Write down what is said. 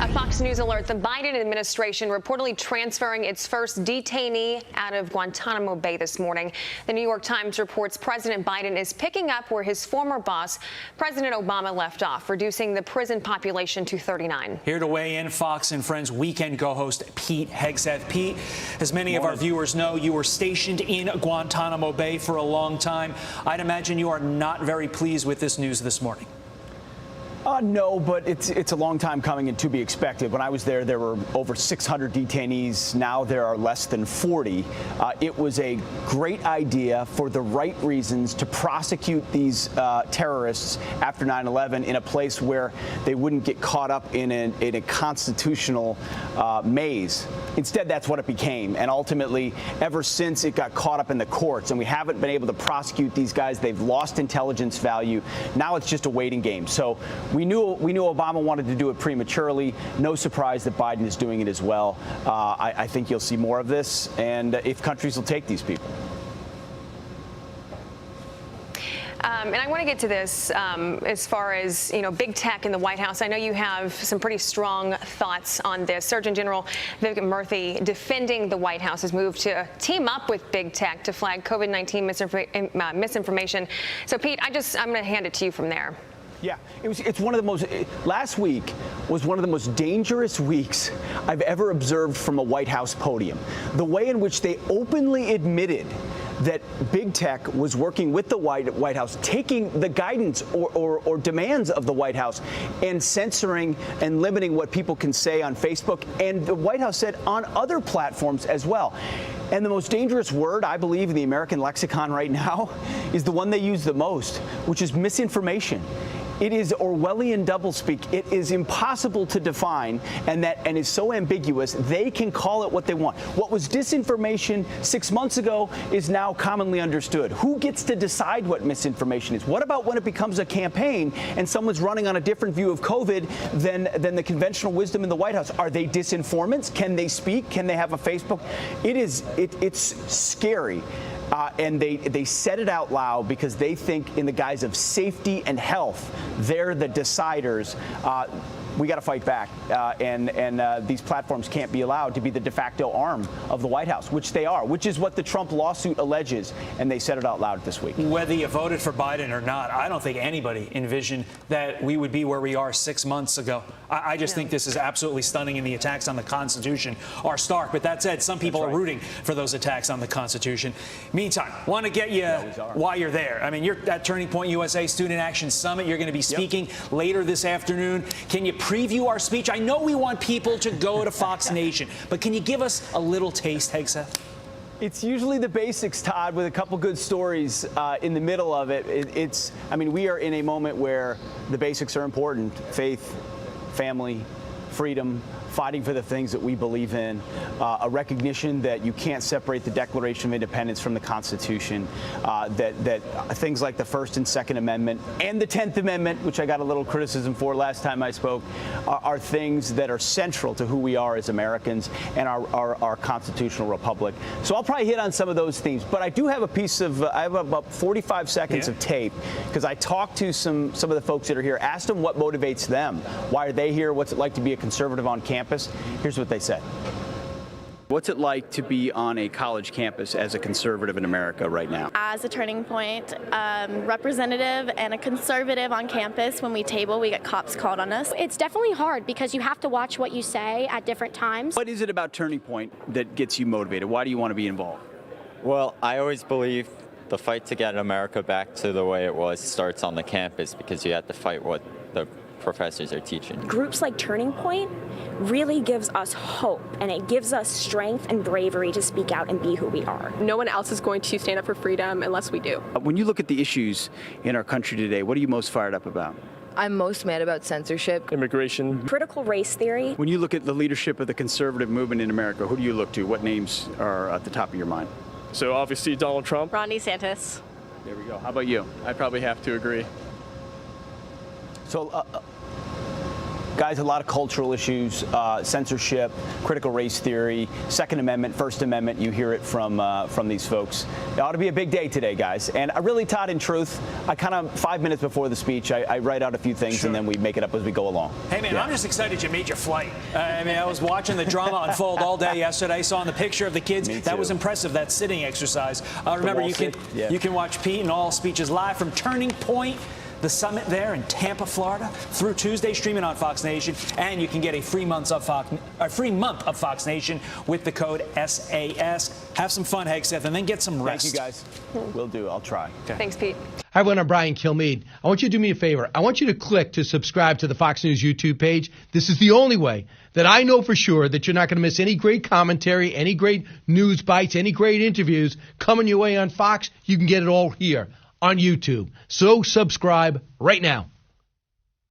A Fox News alert, the Biden administration reportedly transferring its first detainee out of Guantanamo Bay this morning. The New York Times reports President Biden is picking up where his former boss, President Obama, left off, reducing the prison population to 39. Here to weigh in, Fox and Friends weekend co-host Pete Hegseth. Pete, as many of our viewers know, you were stationed in Guantanamo Bay for a long time. I'd imagine you are not very pleased with this news this morning. No, but it's a long time coming and to be expected. When I was there were over 600 detainees. Now there are less than 40. It was a great idea for the right reasons to prosecute these terrorists after 9/11 in a place where they wouldn't get caught up in a constitutional maze. Instead, that's what it became. And ultimately, ever since it got caught up in the courts and we haven't been able to prosecute these guys, they've lost intelligence value. Now it's just a waiting game. So we knew Obama wanted to do it prematurely. No surprise that Biden is doing it as well. I think you'll see more of this, and if countries will take these people. And I want to get to this as far as, big tech in the White House. I know you have some pretty strong thoughts on this. Surgeon General Vivek Murthy defending the White House's move to team up with big tech to flag COVID-19 misinformation. So, Pete, I'm going to hand it to you from there. Yeah, it's one of the most, last week was one of the most dangerous weeks I've ever observed from a White House podium. The way in which they openly admitted that big tech was working with the White House, taking the guidance or demands of the White House and censoring and limiting what people can say on Facebook. And the White House said on other platforms as well. And the most dangerous word, I believe, in the American lexicon right now is the one they use the most, which is misinformation. It is Orwellian doublespeak. It is impossible to define, and is so ambiguous, they can call it what they want. What was disinformation 6 months ago is now commonly understood. Who gets to decide what misinformation is? What about when it becomes a campaign and someone's running on a different view of COVID than the conventional wisdom in the White House? Are they disinformants? Can they speak? Can they have a Facebook? It's scary. And they said it out loud because they think in the guise of safety and health, they're the deciders. We got to fight back, and these platforms can't be allowed to be the de facto arm of the White House, which they are, which is what the Trump lawsuit alleges, and they said it out loud this week. Whether you voted for Biden or not, I don't think anybody envisioned that we would be where we are 6 months ago. I just think this is absolutely stunning, and the attacks on the Constitution are stark. But that said, some people are rooting for those attacks on the Constitution. Meantime, want to get you while you're there. I mean, you're at Turning Point USA Student Action Summit. You're going to be speaking later this afternoon. Can you preview our speech? I know we want people to go to Fox Nation, but can you give us a little taste, Hegseth? It's usually the basics, Todd, with a couple good stories in the middle of it. We are in a moment where the basics are important. Faith, family, freedom, fighting for the things that we believe in, a recognition that you can't separate the Declaration of Independence from the Constitution, that things like the First and Second Amendment and the 10th Amendment, which I got a little criticism for last time I spoke, are things that are central to who we are as Americans and our constitutional republic. So I'll probably hit on some of those themes, but I do have I have about 45 seconds of tape because I talked to some of the folks that are here, asked them what motivates them, why are they here, what's it like to be a conservative on campus. Here's what they said. What's it like to be on a college campus as a conservative in America right now? As a Turning Point representative and a conservative on campus, when we table, we get cops called on us. It's definitely hard because you have to watch what you say at different times. What is it about Turning Point that gets you motivated? Why do you want to be involved? Well, I always believe the fight to get America back to the way it was starts on the campus because you have to fight what the professors are teaching. Groups like Turning Point really gives us hope, and it gives us strength and bravery to speak out and be who we are. No one else is going to stand up for freedom unless we do. When you look at the issues in our country today, what are you most fired up about? I'm most mad about censorship, immigration, critical race theory. When you look at the leadership of the conservative movement in America, who do you look to? What names are at the top of your mind? So obviously Donald Trump. Ron DeSantis. There we go. How about you? I probably have to agree. So, Guys, a lot of cultural issues, censorship, critical race theory, Second Amendment, First Amendment. You hear it from these folks. It ought to be a big day today, guys. And I really, Todd, in truth, I kind of 5 minutes before the speech, I write out a few things and then we make it up as we go along. Hey, man, I'm just excited you made your flight. I mean, I was watching the drama unfold all day yesterday. Saw in the picture of the kids. That was impressive, that sitting exercise. Remember, you can watch Pete and all speeches live from Turning Point, the summit there in Tampa, Florida, through Tuesday, streaming on Fox Nation, and you can get a free month of Fox Nation with the code SAS. Have some fun, Hegseth, and then get some rest. Thank you, guys. Will do. I'll try. Okay. Thanks, Pete. Hi, everyone. I'm Brian Kilmeade. I want you to do me a favor. I want you to click to subscribe to the Fox News YouTube page. This is the only way that I know for sure that you're not going to miss any great commentary, any great news bites, any great interviews coming your way on Fox. You can get it all here on YouTube. So subscribe right now.